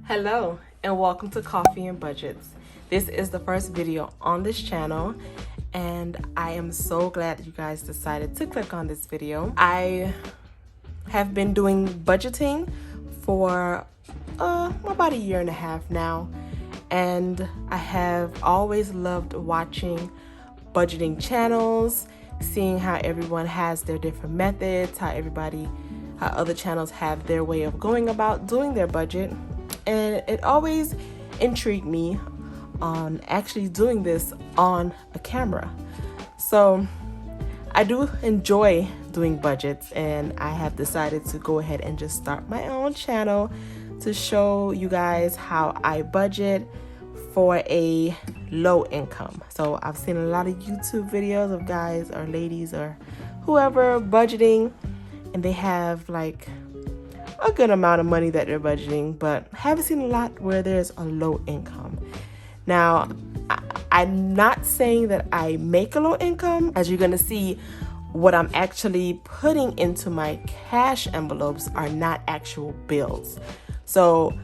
Hello and welcome to Coffee and Budgets. This is the first video on this channel and I am so glad that you guys decided to click on this video. I have been doing budgeting for about a year and a half now, and I have always loved watching budgeting channels, seeing how everyone has their different methods, how other channels have their way of going about doing their budget. And it always intrigued me on actually doing this on a camera. So I do enjoy doing budgets, and I have decided to go ahead and just start my own channel to show you guys how I budget for a low income. So I've seen a lot of YouTube videos of guys or ladies or whoever budgeting, and they have like a good amount of money that they're budgeting, but I haven't seen a lot where there's a low income. Now, I'm not saying that I make a low income. As you're gonna see, what I'm actually putting into my cash envelopes are not actual bills. So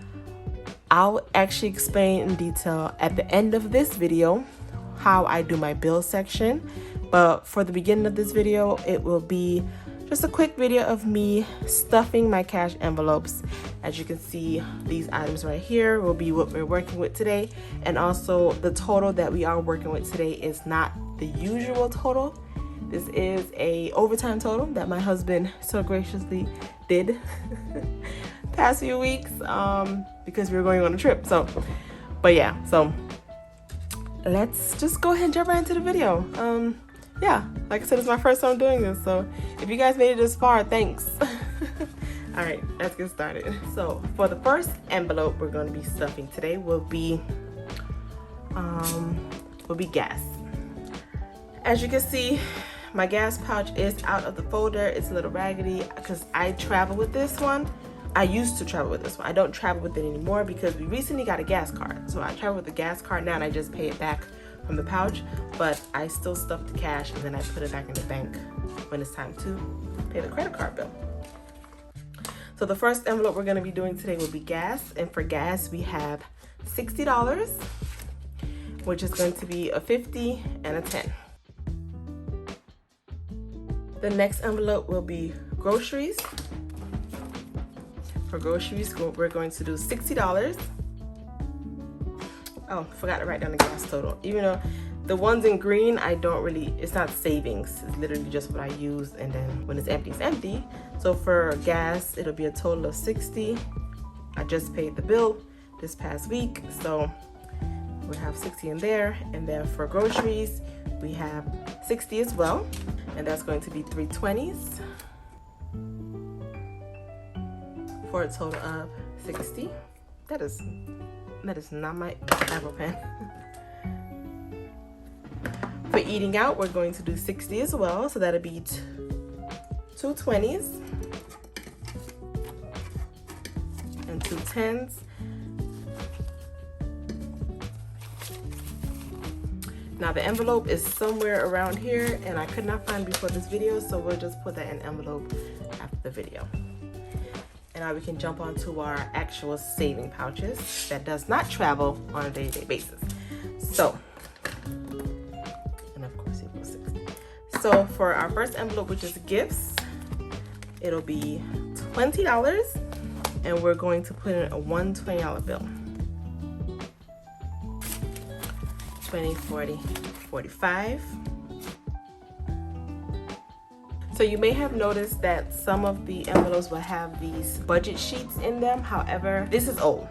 I'll actually explain in detail at the end of this video how I do my bill section. But for the beginning of this video, it will be just a quick video of me stuffing my cash envelopes. As you can see, these items right here will be what we're working with today. And also the total that we are working with today is not the usual total. This is a overtime total that my husband so graciously did past few weeks because we were going on a trip. So let's just go ahead and jump right into the video. Yeah, like I said, it's my first time doing this, so if you guys made it this far, thanks. All right, let's get started. So for the first envelope we're going to be stuffing today will be gas. As you can see, my gas pouch is out of the folder. It's a little raggedy because I travel with this one. I used to travel with this one. I don't travel with it anymore because we recently got a gas card. So I travel with the gas card now, and I just pay it back from the pouch, but I still stuff the cash and then I put it back in the bank when it's time to pay the credit card bill. So the first envelope we're going to be doing today will be gas, and for gas we have $60, which is going to be a 50 and a 10. The next envelope will be groceries. For groceries, we're going to do $60. Oh, forgot to write down the gas total. Even though the ones in green, it's not savings. It's literally just what I use, and then when it's empty, it's empty. So for gas, it'll be a total of $60. I just paid the bill this past week, so we have $60 in there. And then for groceries, we have $60 as well, and that's going to be 3 20s for a total of $60. That is not my Apple Pen. For eating out, we're going to do $60 as well, so that'll be 2 20s and 2 10s. Now the envelope is somewhere around here, and I could not find it before this video, so we'll just put that in envelope after the video. And now we can jump onto our actual saving pouches that does not travel on a day-to-day basis. So, and of course it goes 60. So for our first envelope, which is gifts, it'll be $20, and we're going to put in a $120 bill. 20, 40, 45. So you may have noticed that some of the envelopes will have these budget sheets in them. However, this is old.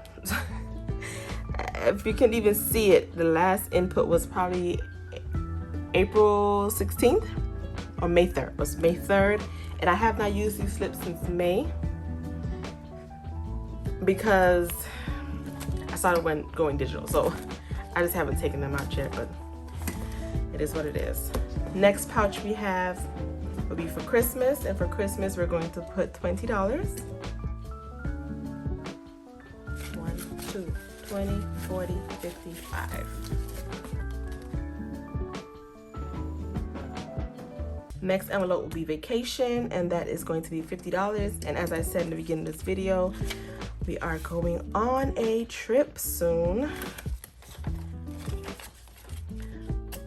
If you can even see it, the last input was probably April 16th or May 3rd. It was May 3rd. And I have not used these slips since May because I started going digital. So I just haven't taken them out yet, but it is what it is. Next pouch we have will be for Christmas, and for Christmas we're going to put $20. 1, 2, 20, 40, 55. Next envelope will be vacation, and that is going to be $50. And as I said in the beginning of this video, We are going on a trip soon.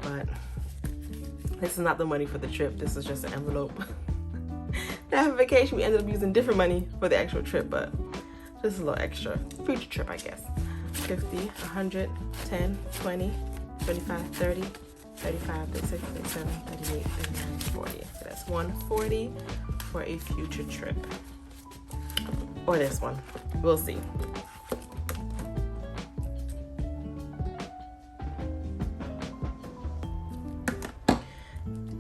But this is not the money for the trip. This is just an envelope. That vacation, we ended up using different money for the actual trip, but this is a little extra. Future trip, I guess. 50, 100, 10, 20, 25, 30, 35, 36, 37, 38, 39, 40. So that's 140 for a future trip. Or this one. We'll see.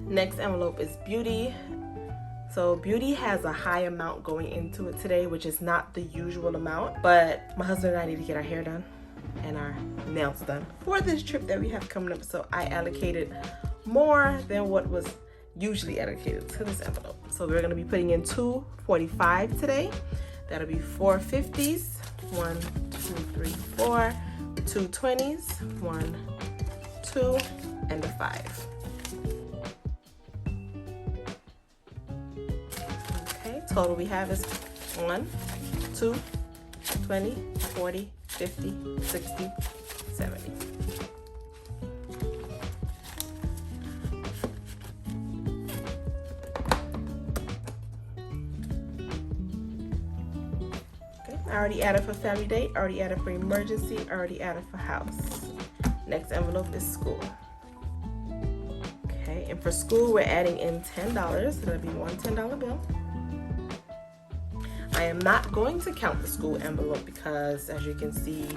Next envelope is beauty. So beauty has a high amount going into it today, which is not the usual amount, but my husband and I need to get our hair done and our nails done for this trip that we have coming up. So I allocated more than what was usually allocated to this envelope. So we're gonna be putting in 245 today. That'll be 4 50s, 1, 2, 3, 4, 2 20s, 1, 2, and a 5. Total we have is 1, 2, 20, 40, 50, 60, 70. Okay, I already added for family date, already added for emergency, already added for house. Next envelope is school. Okay, and for school we're adding in $10, so that'll be one $10 bill. I am not going to count the school envelope because, as you can see,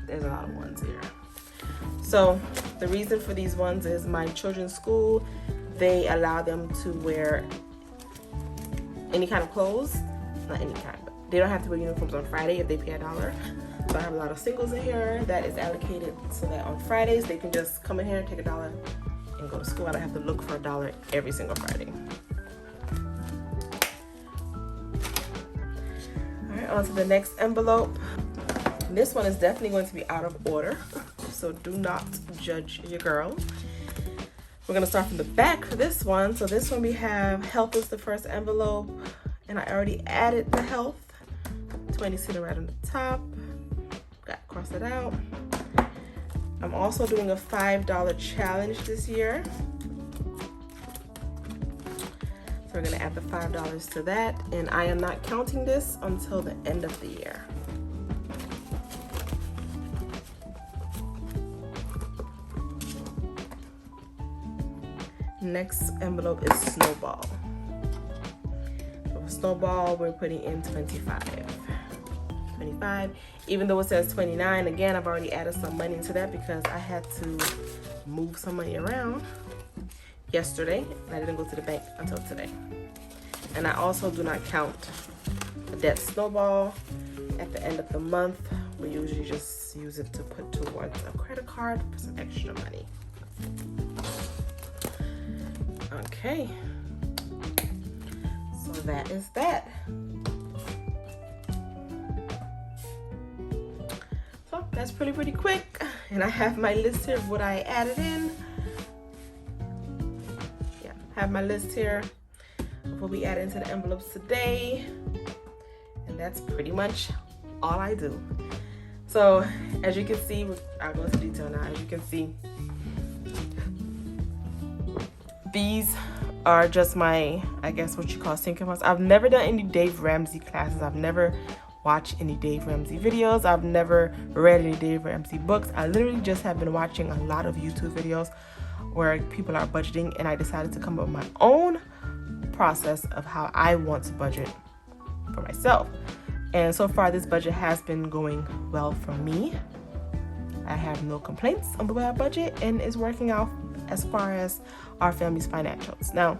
there's a lot of ones here. So the reason for these ones is my children's school, they allow them to wear any kind of clothes, not any kind, but they don't have to wear uniforms on Friday if they pay $1. So I have a lot of singles in here that is allocated so that on Fridays they can just come in here, take $1, and go to school. I don't have to look for $1 every single Friday. On to the next envelope. This one is definitely going to be out of order, so do not judge your girl. We're gonna start from the back for this one. So this one we have health is the first envelope, and I already added the health. 20 sitting right on the top. Got to cross it out. I'm also doing a $5 challenge this year. We're gonna add the $5 to that, and I am not counting this until the end of the year. Next envelope is snowball. So for snowball, we're putting in 25. 25. Even though it says 29, again, I've already added some money to that because I had to move some money around yesterday, and I didn't go to the bank until today. And I also do not count the debt snowball at the end of the month. We usually just use it to put towards a credit card for some extra money. Okay, so that is that. So that's pretty quick, and I have my list here of what I added in. Have my list here of what we add into the envelopes today, and that's pretty much all I do. So as you can see, I'll go into detail now. As you can see, these are just my, I guess what you call sinking funds. I've never done any Dave Ramsey classes. I've never watched any Dave Ramsey videos. I've never read any Dave Ramsey books. I literally just have been watching a lot of YouTube videos where people are budgeting, and I decided to come up with my own process of how I want to budget for myself. And so far this budget has been going well for me. I have no complaints on the way I budget, and it's working out as far as our family's financials. Now,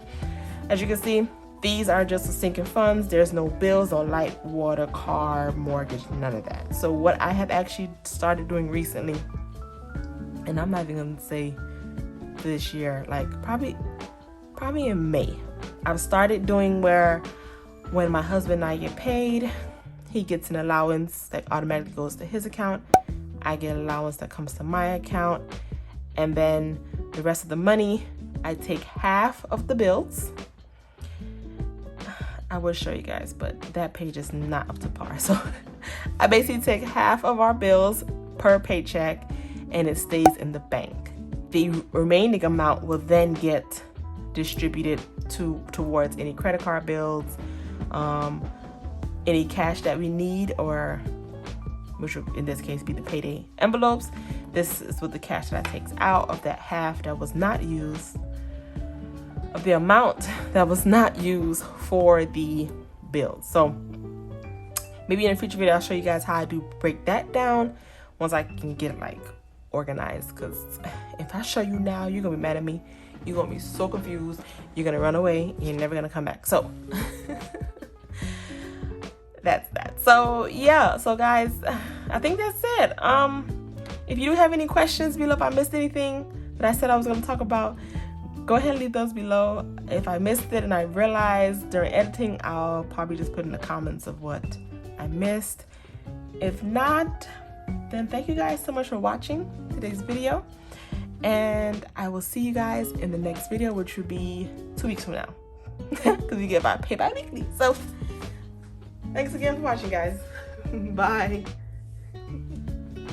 as you can see, these are just the sinking funds. There's no bills or light, water, car, mortgage, none of that. So what I have actually started doing recently, and I'm not even gonna say this year, like probably in May, I've started doing where when my husband and I get paid, he gets an allowance that automatically goes to his account. I get an allowance that comes to my account, and then the rest of the money, I take half of the bills I will show you guys, but that page is not up to par. So I basically take half of our bills per paycheck and it stays in the bank. The remaining amount will then get distributed towards any credit card bills, any cash that we need, or which would in this case be the payday envelopes. This is what the cash that I takes out of that half that was not used, of the amount that was not used for the bills. So maybe in a future video I'll show you guys how I do break that down once I can get it like organized, because if I show you now, you're gonna be mad at me. You're gonna be so confused. You're gonna run away. You're never gonna come back. So that's that. So yeah, so guys, I think that's it. If you do have any questions below, if I missed anything that I said I was going to talk about, go ahead and leave those below. If I missed it and I realized during editing, I'll probably just put in the comments of what I missed. If not, then thank you guys so much for watching today's video, and I will see you guys in the next video, which will be 2 weeks from now, because we get paid bi-weekly. So thanks again for watching, guys. Bye.